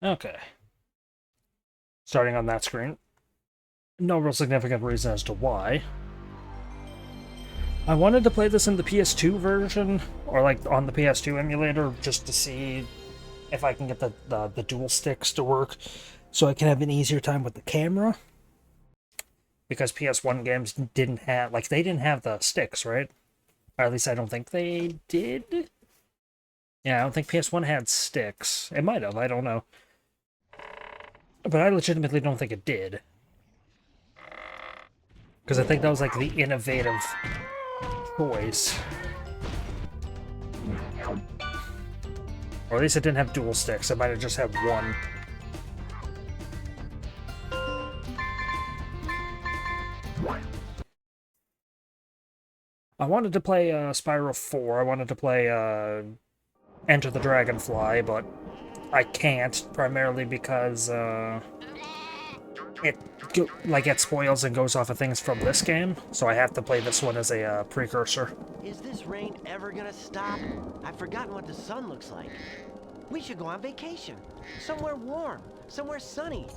Okay. Starting on that screen. No real significant reason as to why. I wanted to play this in the PS2 version, or like on the PS2 emulator, just to see if I can get the dual sticks to work, so I can have an easier time with the camera. Because PS1 games didn't have, like, they didn't have the sticks, right? Or at least I don't think they did. Yeah, I don't think PS1 had sticks. It might have, I don't know. But I legitimately don't think it did. Because I think that was like the innovative choice. Or at least it didn't have dual sticks, it might have just had one. I wanted to play Spyro 4, I wanted to play Enter the Dragonfly, but I can't, primarily because it spoils and goes off of things from this game, so I have to play this one as a precursor. Is this rain ever gonna stop? I've forgotten what the sun looks like. We should go on vacation. Somewhere warm, somewhere sunny.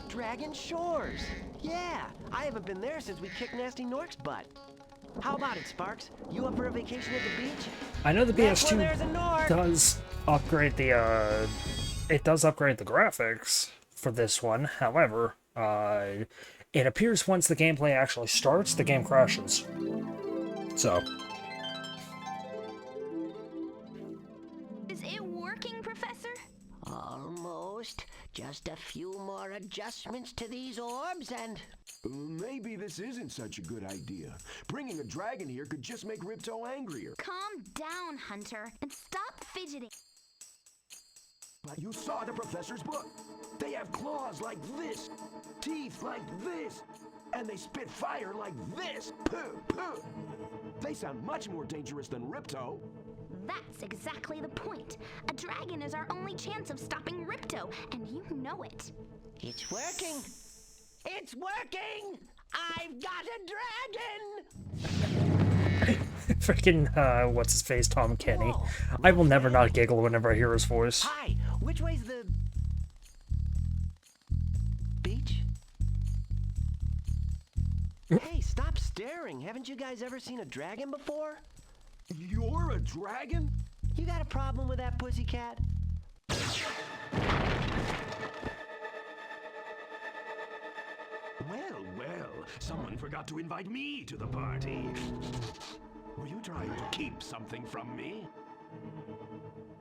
Dragon Shores. Yeah, I haven't been there since we kicked Nasty Nork's butt. How about it, Sparks? You up for a vacation at the beach? I know the PS2 does upgrade the graphics for this one. However, it appears once the gameplay actually starts, the game crashes. So. Is it working, Professor? Almost. Just a few more adjustments to these orbs and... Maybe this isn't such a good idea. Bringing a dragon here could just make Ripto angrier. Calm down, Hunter, and stop fidgeting. But you saw the professor's book. They have claws like this, teeth like this, and they spit fire like this. Puh, puh. They sound much more dangerous than Ripto. That's exactly the point. A dragon is our only chance of stopping Ripto, and you know it. It's working! It's working! I've got a dragon! Freaking, what's his face, Tom Kenny. Whoa. I will never not giggle whenever I hear his voice. Hi, which way's the... beach? Hey, stop staring. Haven't you guys ever seen a dragon before? You're a dragon? You got a problem with that, pussycat? Well, well, someone forgot to invite me to the party. Were you trying to keep something from me?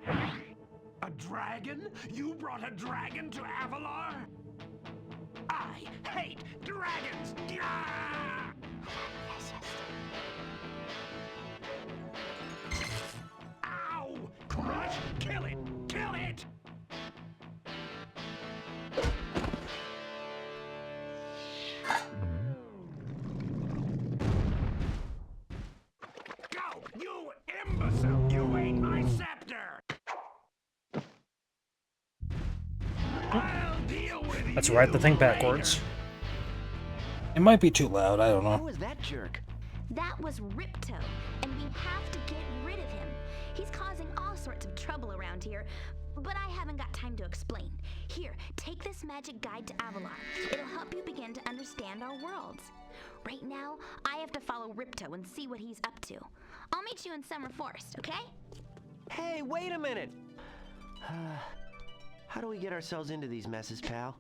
A dragon? You brought a dragon to Avalar? I hate dragons! Yeah! Ow! Crush! Kill it! Kill it! Go! You imbecile! You ate my scepter! I'll deal with Let's you write the thing later. backwards. It might be too loud, I don't Who know. was that jerk? That was Ripto, and we have to get rid of him. He's causing all sorts of trouble around here, but I haven't got time to explain. Here, take this magic guide to Avalar. It'll help you begin to understand our worlds. Right now, I have to follow Ripto and see what he's up to. I'll meet you in Summer Forest, okay? Hey, wait a minute! How do we get ourselves into these messes, pal?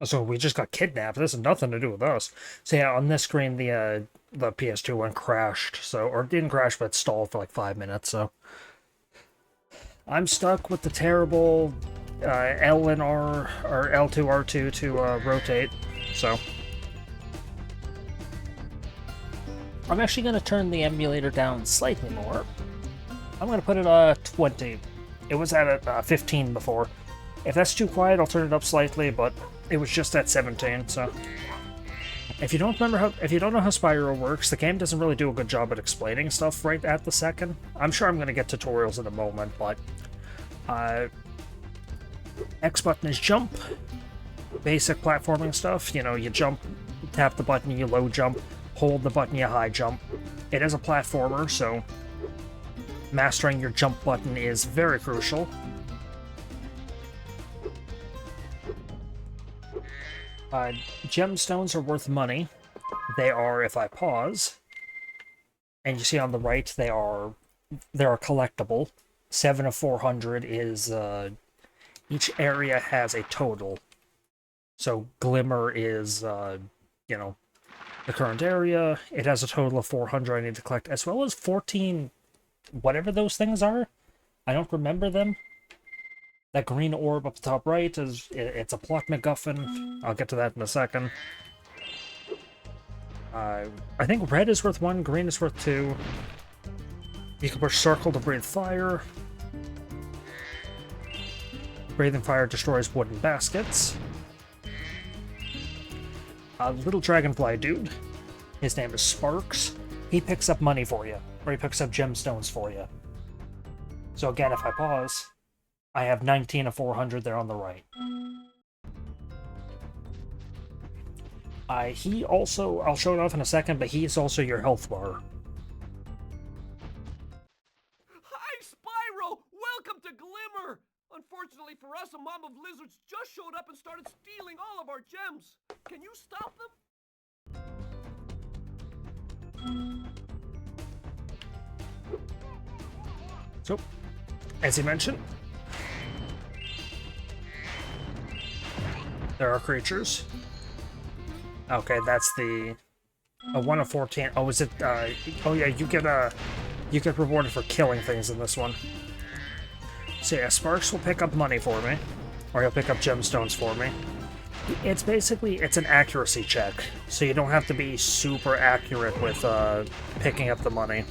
So we just got kidnapped. This has nothing to do with us. So yeah, on this screen, the PS2 one crashed. So, or didn't crash, but stalled for like 5 minutes. So I'm stuck with the terrible L and R or L2 R2 to rotate. So I'm actually going to turn the emulator down slightly more. I'm going to put it at 20. It was at 15 before. If that's too quiet, I'll turn it up slightly, but it was just at 17, so... If you don't know how Spyro works, the game doesn't really do a good job at explaining stuff right at the second. I'm sure I'm going to get tutorials in a moment, but... X button is jump. Basic platforming stuff. You know, you jump, tap the button, you low jump, hold the button, you high jump. It is a platformer, so... Mastering your jump button is very crucial. Gemstones are worth money. They are if I pause. And you see on the right, they are collectible. 7 of 400 is, each area has a total. So Glimmer is, you know, the current area. It has a total of 400 I need to collect, as well as 14, whatever those things are. I don't remember them. That green orb up the top right it's a plot MacGuffin. I'll get to that in a second. I think red is worth 1, green is worth 2. You can push circle to breathe fire. Breathing fire destroys wooden baskets. A little dragonfly dude. His name is Sparks. He picks up money for you, or he picks up gemstones for you. So again, if I pause, I have 19 of 400 there on the right. He also, I'll show it off in a second, but he's also your health bar. Hi, Spyro! Welcome to Glimmer! Unfortunately for us, a mob of lizards just showed up and started stealing all of our gems. Can you stop them? So, as he mentioned, there are creatures. Okay, that's the 1 of 14. Oh, is it? Oh yeah, you get rewarded for killing things in this one. So yeah, Sparks will pick up money for me, or he'll pick up gemstones for me. It's basically an accuracy check, so you don't have to be super accurate with picking up the money.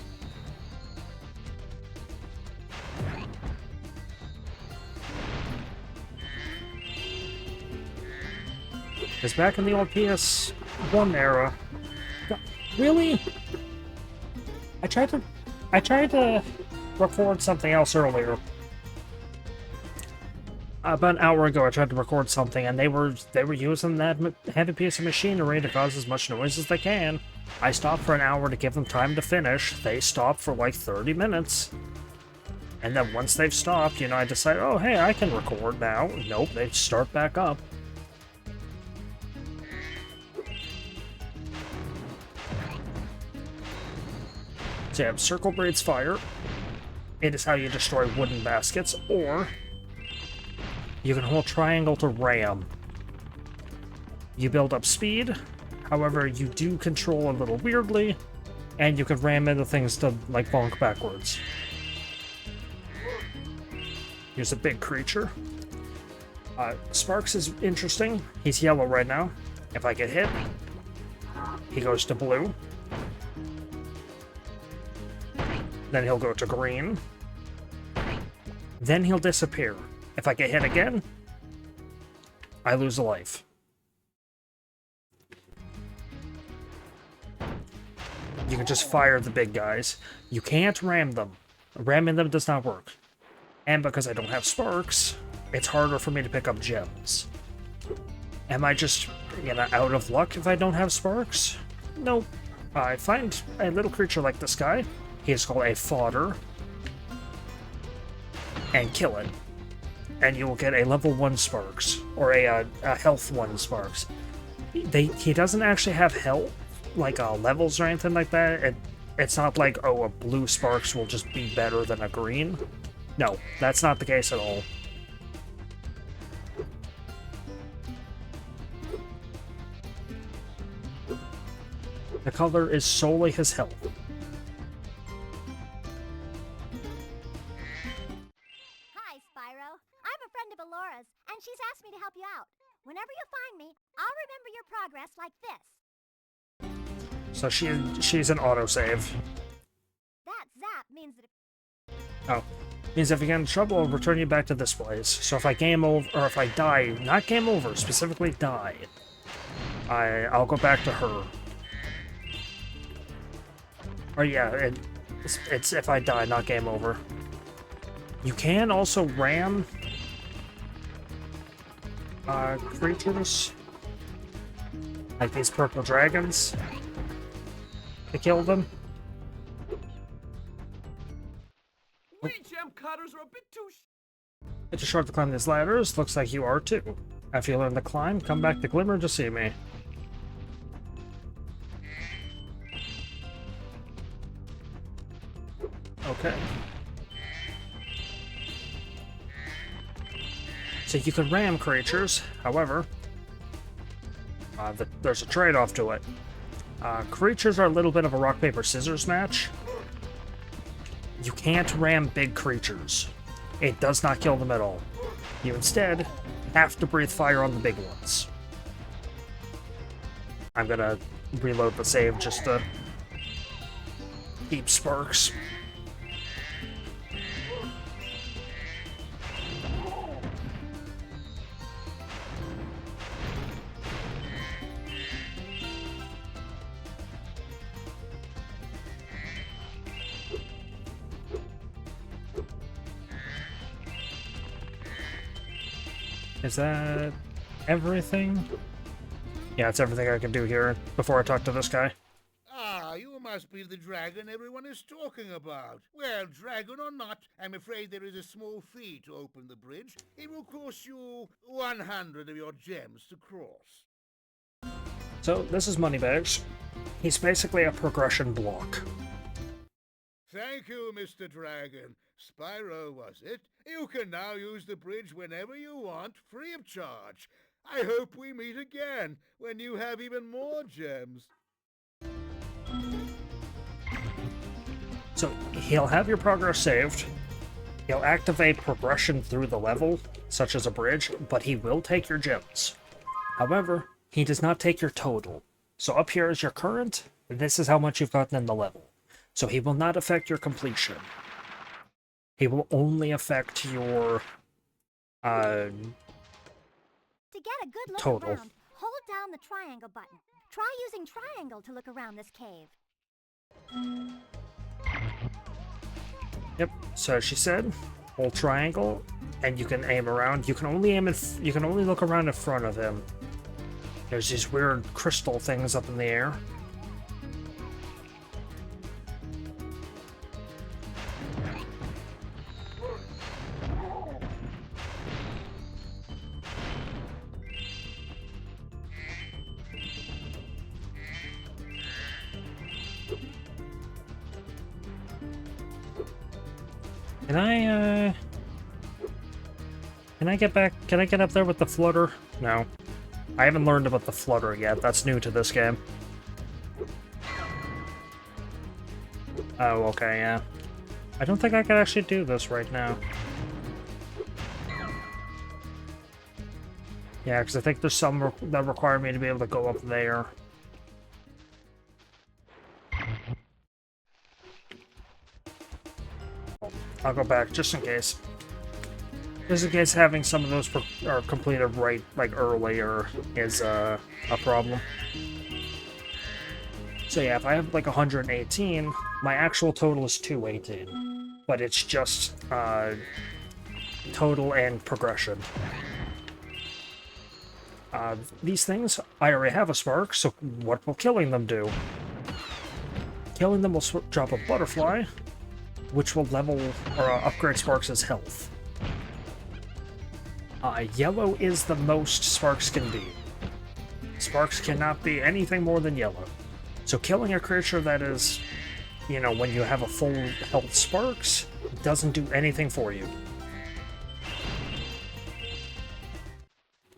Because back in the old PS1 era... Really? I tried to record something else earlier. About an hour ago I tried to record something, and they were using that heavy piece of machinery to cause as much noise as they can. I stopped for an hour to give them time to finish. They stopped for like 30 minutes. And then once they've stopped, you know, I decide, oh hey, I can record now. Nope, they start back up. So you have Circle Breathes Fire. It is how you destroy wooden baskets, or you can hold triangle to ram. You build up speed, however you do control a little weirdly, and you can ram into things to, like, bonk backwards. Here's a big creature. Sparks is interesting. He's yellow right now. If I get hit, he goes to blue. Then he'll go to green. Then he'll disappear. If I get hit again, I lose a life. You can just fire the big guys. You can't ram them. Ramming them does not work. And because I don't have sparks, it's harder for me to pick up gems. Am I just, you know, out of luck if I don't have sparks? Nope. I find a little creature like this guy. He is called a fodder. And kill it. And you will get a level 1 sparks. Or a health 1 sparks. He doesn't actually have health, like levels or anything like that. It's not like, oh, a blue sparks will just be better than a green. No, that's not the case at all. The color is solely his health. Hi, Spyro. I'm a friend of Alora's, and she's asked me to help you out. Whenever you find me, I'll remember your progress like this. So she's an autosave. That zap means that Oh. Means if you get in trouble, I'll return you back to this place. So if I game over, or if I die, not game over, specifically die, I'll go back to her. Or yeah, it's if I die, not game over. You can also ram creatures, like these purple dragons, to kill them. We Gemcutters are a bit too It's short to climb these ladders. Looks like you are too. After you learn the climb, come back to Glimmer to see me. Okay. So you can ram creatures, however, there's a trade-off to it. Creatures are a little bit of a rock, paper, scissors match. You can't ram big creatures. It does not kill them at all. You instead have to breathe fire on the big ones. I'm gonna reload the save just to keep sparks. Is that everything? Yeah, it's everything I can do here before I talk to this guy. Ah, you must be the dragon everyone is talking about. Well, dragon or not, I'm afraid there is a small fee to open the bridge. It will cost you 100 of your gems to cross. So, this is Moneybags. He's basically a progression block. Thank you, Mr. Dragon. Spyro, was it? You can now use the bridge whenever you want, free of charge. I hope we meet again, when you have even more gems. So, he'll have your progress saved. He'll activate progression through the level, such as a bridge, but he will take your gems. However, he does not take your total. So up here is your current, this is how much you've gotten in the level. So he will not affect your completion. He will only affect your To get a good look total. around, hold down the triangle button. Try using triangle to look around this cave. Yep, so she said, hold triangle, and you can aim around. You can only aim you can only look around in front of him. There's these weird crystal things up in the air. Can I get back? Can I get up there with the flutter? No. I haven't learned about the flutter yet. That's new to this game. Oh, okay, yeah. I don't think I can actually do this right now. Yeah, because I think there's some that require me to be able to go up there. I'll go back just in case. Just in case having some of those are completed right, like earlier, is a problem. So yeah, if I have like 118, my actual total is 218, but it's just total and progression. These things, I already have a spark, so what will killing them do? Killing them will drop a butterfly, which will level or upgrade Sparks' health. Yellow is the most Sparks can be. Sparks cannot be anything more than yellow. So killing a creature that is, you know, when you have a full health Sparks, doesn't do anything for you.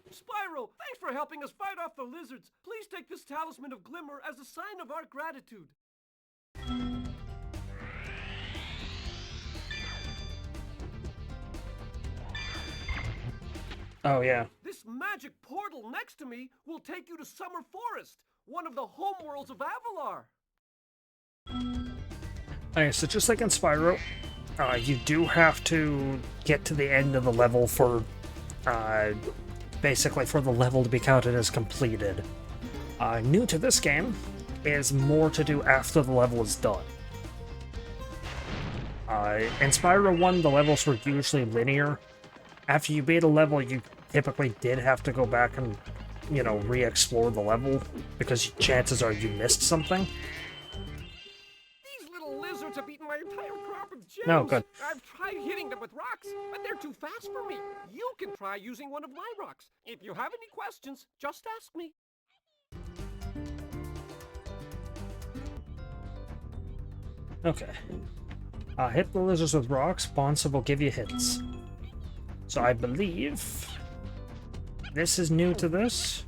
Spyro, thanks for helping us fight off the lizards. Please take this talisman of Glimmer as a sign of our gratitude. Oh, yeah. This magic portal next to me will take you to Summer Forest, one of the homeworlds of Avalar. Okay, so just like in Spyro, you do have to get to the end of the level for, basically for the level to be counted as completed. New to this game is more to do after the level is done. In Spyro 1, the levels were usually linear. After you beat a level, you typically did have to go back and, you know, re-explore the level, because chances are you missed something. These little lizards have eaten my entire crop of gems. No, good. I've tried hitting them with rocks, but they're too fast for me. You can try using one of my rocks. If you have any questions, just ask me. Okay. Hit the lizards with rocks. Bonsa will give you hits. So I believe this is new to this.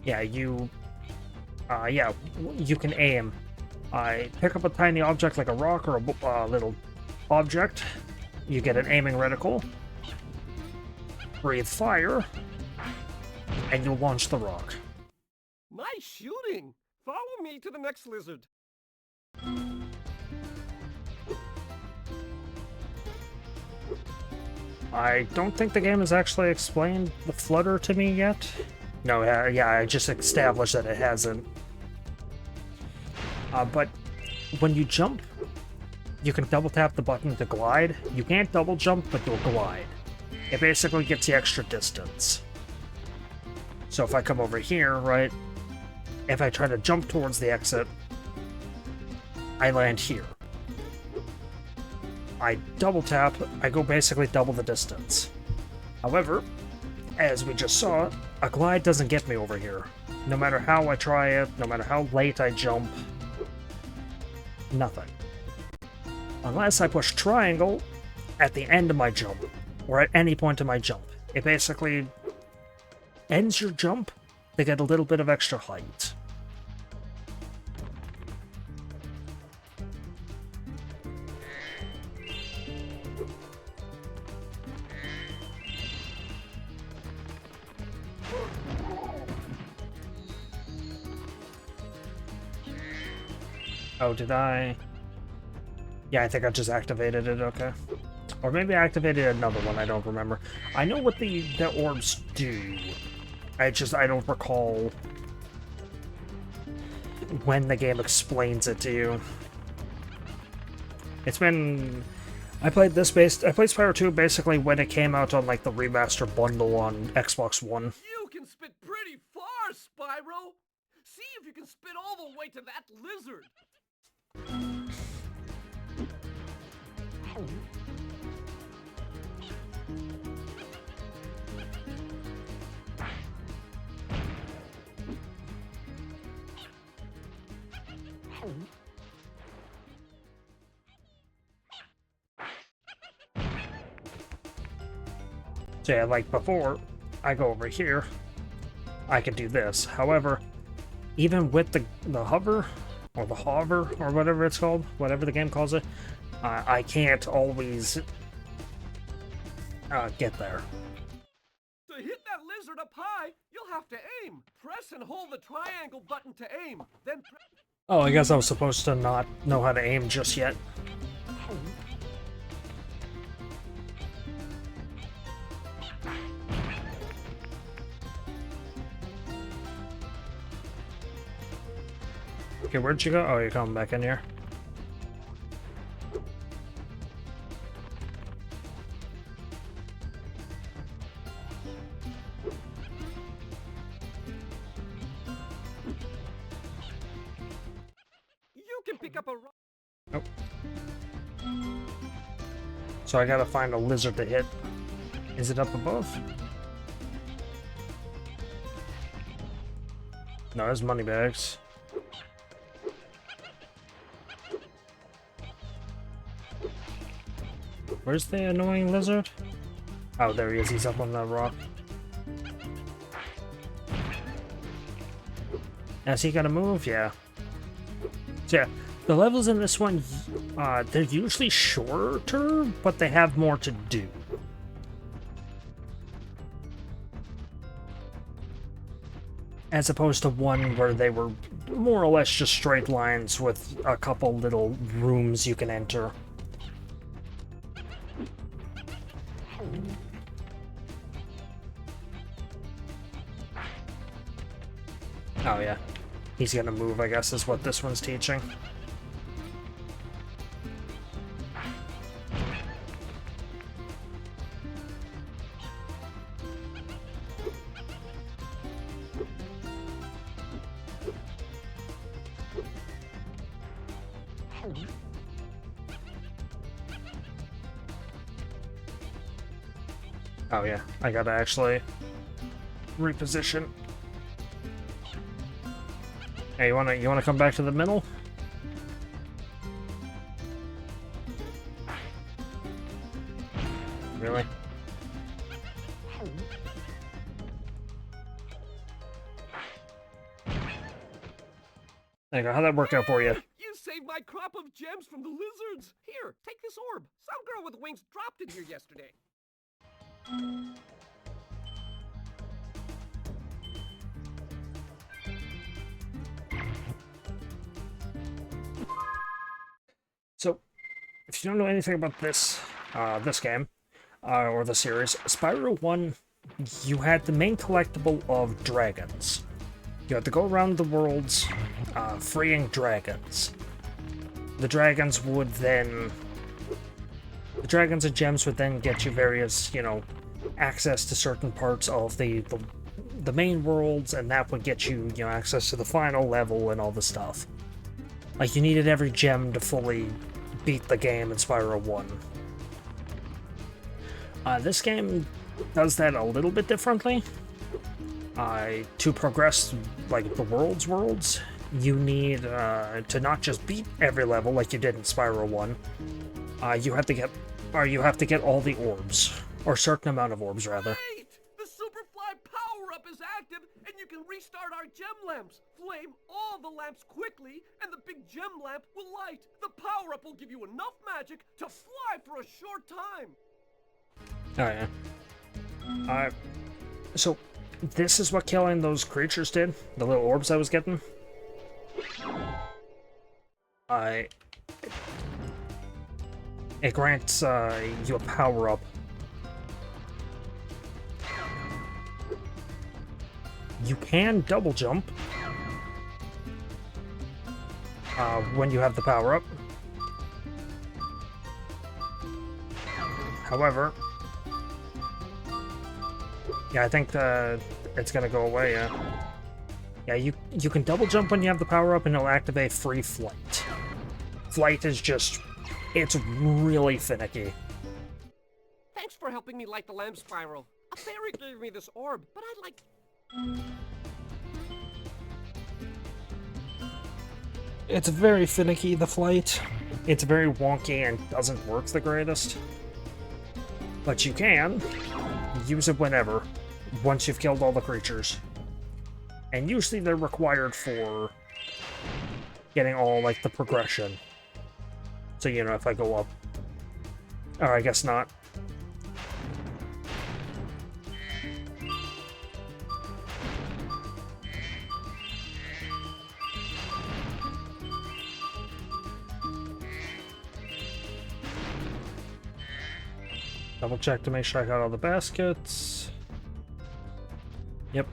Yeah, you can aim. I pick up a tiny object like a rock or a little object. You get an aiming reticle. Breathe fire, and you'll launch the rock. Nice shooting! Follow me to the next lizard. I don't think the game has actually explained the flutter to me yet. No, yeah, I just established that it hasn't. But when you jump, you can double tap the button to glide. You can't double jump, but you'll glide. It basically gets you extra distance. So if I come over here, right, if I try to jump towards the exit, I land here. I double tap, I go basically double the distance. However, as we just saw, a glide doesn't get me over here. No matter how I try it, no matter how late I jump, nothing. Unless I push triangle at the end of my jump, or at any point in my jump. It basically ends your jump to get a little bit of extra height. Oh, did I? Yeah, I think I just activated it, okay. Or maybe I activated another one, I don't remember. I know what the orbs do. I don't recall when the game explains it to you. It's been... I played Spyro 2 basically when it came out on like the remaster bundle on Xbox One. You can spit pretty far, Spyro! See if you can spit all the way to that lizard! So yeah, like before, I go over here, I can do this. However, even with the hover, or the hover, or whatever it's called, whatever the game calls it, I can't always get there. To hit that lizard up high, you'll have to aim. Press and hold the triangle button to aim. Then Oh, I guess I was supposed to not know how to aim just yet. Okay, where'd you go? Oh, you're coming back in here. you can pick up a rock. Nope. So I gotta find a lizard to hit. Is it up above? No, there's money bags. Where's the annoying lizard? Oh, there he is. He's up on that rock. Has he gotta move? Yeah. So yeah, the levels in this one, they're usually shorter, but they have more to do. As opposed to one where they were more or less just straight lines with a couple little rooms you can enter. Oh yeah, he's gonna move, I guess, is what this one's teaching. Oh yeah, I gotta actually reposition. Hey, you wanna come back to the middle? Really? There you go. How'd that work out for you? You saved my crop of gems from the lizards. Here, take this orb. Some girl with wings dropped it here yesterday. So, if you don't know anything about this game, or the series, Spyro 1, you had the main collectible of dragons. You had to go around the worlds, freeing dragons. The dragons would then... The dragons and gems would then get you various, you know, access to certain parts of the main worlds, and that would get you, you know, access to the final level and all the stuff. Like, you needed every gem to fully beat the game in Spyro 1. This game does that a little bit differently. To progress, like, the worlds, you need to not just beat every level like you did in Spyro 1. You have to get all the orbs, or a certain amount of orbs, rather. Wait! The Superfly power-up is active, and you can restart our gem lamps. Flame all the lamps quickly, and the big gem lamp will light. The power-up will give you enough magic to fly for a short time. Oh yeah. So this is what killing those creatures did. The little orbs I was getting. It grants you a power-up. You can double jump when you have the power-up. However, yeah, I think it's gonna go away, yeah. Yeah, you can double jump when you have the power-up, and it'll activate free flight. Flight is just... it's really finicky. Thanks for helping me light the lamp, Spyro. A fairy gave me this orb, but I'd like... It's very finicky, the flight. It's very wonky and doesn't work the greatest. But you can use it whenever, once you've killed all the creatures. And usually they're required for getting all, like, the progression. So, you know, if I go up... or I guess not. Double check to make sure I got all the baskets. Yep.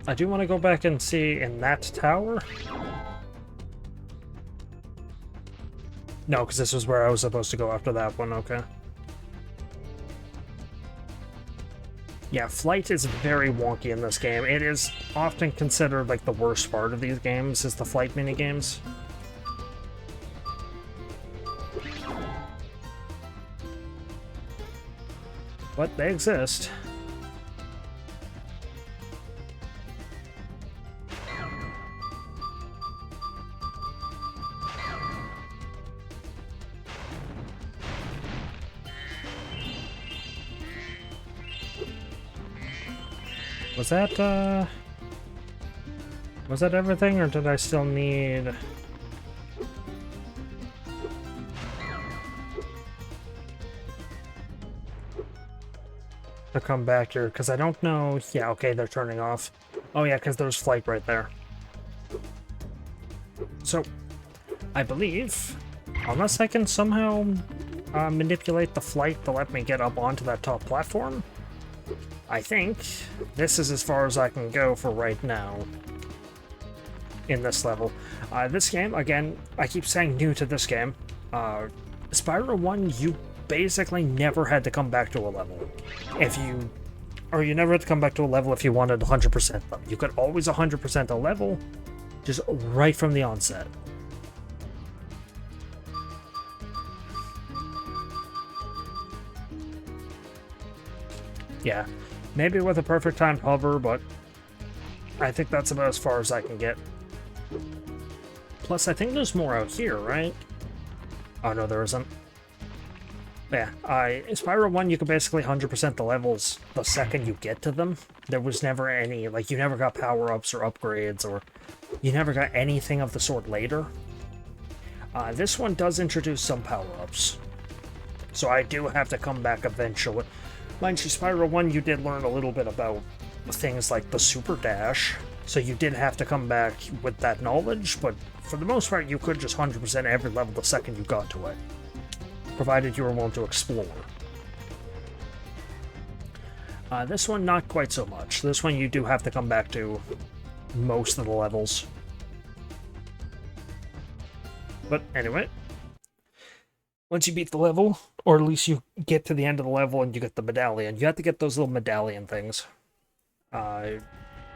I do want to go back and see in that tower. No, because this was where I was supposed to go after that one, okay. Yeah, flight is very wonky in this game. It is often considered like the worst part of these games, is the flight minigames. But they exist. Was that everything, or did I still need... to come back here? Because I don't know... yeah, okay, they're turning off. Oh yeah, because there's flight right there. So, I believe, unless I can somehow manipulate the flight to let me get up onto that top platform, I think this is as far as I can go for right now in this level. This game, again, I keep saying new to this game. Spyro 1, you basically never had to come back to a level. You never had to come back to a level if you wanted 100% them. You could always 100% a level, just right from the onset. Yeah, maybe with a perfect timed hover, but I think that's about as far as I can get. Plus, I think there's more out here, right? Oh, no, there isn't. Yeah, in Spyro 1, you could basically 100% the levels the second you get to them. There was never any, like, you never got power-ups or upgrades, or you never got anything of the sort later. This one does introduce some power-ups, so I do have to come back eventually. Mind you, Spyro 1, you did learn a little bit about things like the Super Dash, so you did have to come back with that knowledge, but for the most part, you could just 100% every level the second you got to it, provided you were willing to explore. This one, not quite so much. This one, you do have to come back to most of the levels. But anyway, once you beat the level, or at least you get to the end of the level and you get the medallion, you have to get those little medallion things.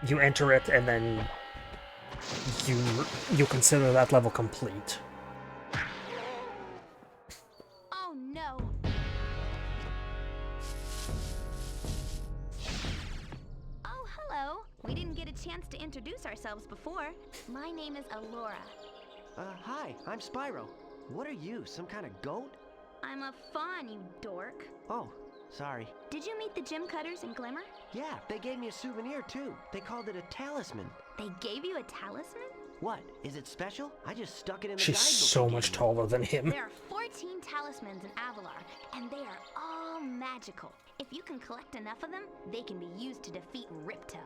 You enter it, and then you consider that level complete. Oh no! Oh, hello. We didn't get a chance to introduce ourselves before. My name is Alora. Hi, I'm Spyro. What are you, some kind of goat? I'm a fawn, you dork. Oh, sorry. Did you meet the Gemcutters in Glimmer? Yeah, they gave me a souvenir too. They called it a talisman. They gave you a talisman? What? Is it special? I just stuck it in the She's guidebook so they much gave me. taller than him. There are 14 talismans in Avalar, and they are all magical. If you can collect enough of them, they can be used to defeat Ripto.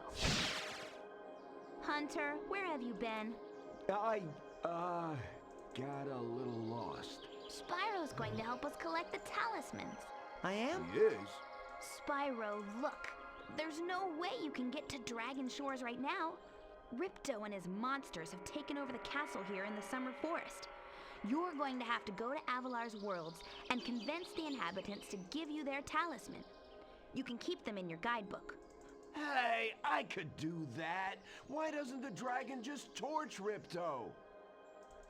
Hunter, where have you been? I got a little lost. Spyro's going to help us collect the talismans. I am? Yes. Spyro, look. There's no way you can get to Dragon Shores right now. Ripto and his monsters have taken over the castle here in the Summer Forest. You're going to have to go to Avalar's worlds and convince the inhabitants to give you their talisman. You can keep them in your guidebook. Hey, I could do that. Why doesn't the dragon just torch Ripto?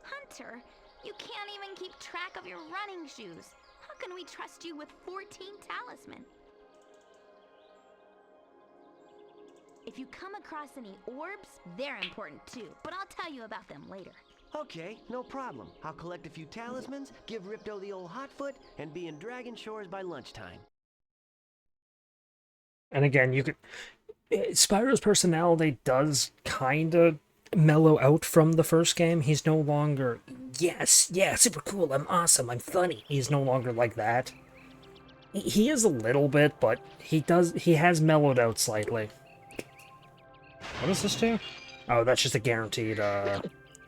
Hunter, you can't even keep track of your running shoes. How can we trust you with 14 talisman? If you come across any orbs, they're important too, but I'll tell you about them later. Okay, no problem. I'll collect a few talismans, give Ripto the old hot foot, and be in Dragon Shores by lunchtime. And again, you could... Spyro's personality does kind of mellow out from the first game. He's no longer, yes, yeah, super cool, I'm awesome, I'm funny. He's no longer like that. He is a little bit, but he has mellowed out slightly. What does this do? Oh, that's just a guaranteed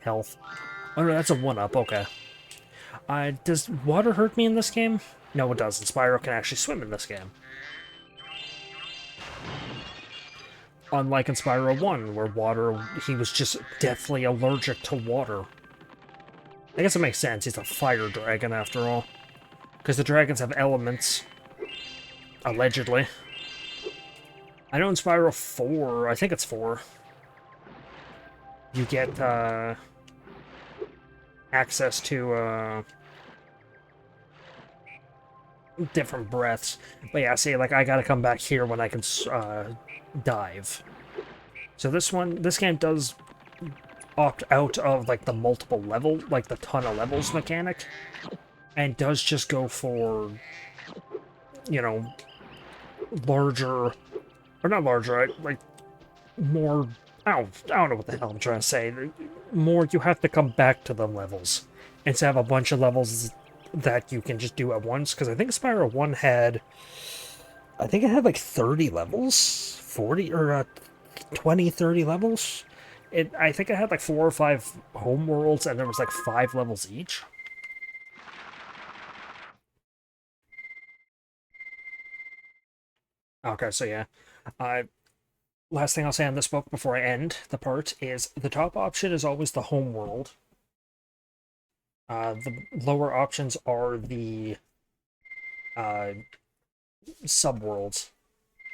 health. Oh, no, that's a 1-up, okay. Does water hurt me in this game? No, it doesn't. Spyro can actually swim in this game. Unlike in Spyro 1, where water, he was just deathly allergic to water. I guess it makes sense, he's a fire dragon after all. Because the dragons have elements. Allegedly. I know in Spyro 4, I think it's 4, you get, access to, different breaths. But yeah, see, like, I gotta come back here when I can, dive. So this game does opt out of, like, the multiple level, like, the ton of levels mechanic, and does just go for, you know, larger, or not larger, like, more, I don't know what the hell I'm trying to say, more, you have to come back to the levels, instead of a bunch of levels that you can just do at once, because I think Spyro 1 had, I think it had like 30 levels, 40, or 20, 30 levels. I think it had like 4 or 5 home worlds, and there was like 5 levels each. Okay, so yeah. Last thing I'll say on this book before I end the part is the top option is always the home world. The lower options are the subworlds,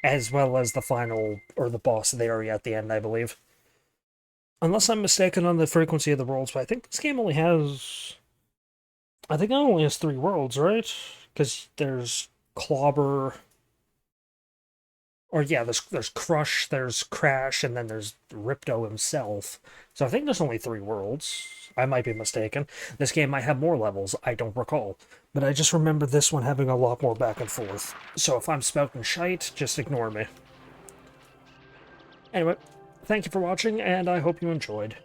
as well as the final, or the boss of the area at the end, I believe. Unless I'm mistaken on the frequency of the worlds, but I think this game only has... I think it only has 3 worlds, right? Because there's Clobber... Or yeah, there's Crush, there's Crash, and then there's Ripto himself. So I think there's only 3 worlds. I might be mistaken. This game might have more levels, I don't recall. But I just remember this one having a lot more back and forth. So if I'm spouting shite, just ignore me. Anyway, thank you for watching, and I hope you enjoyed.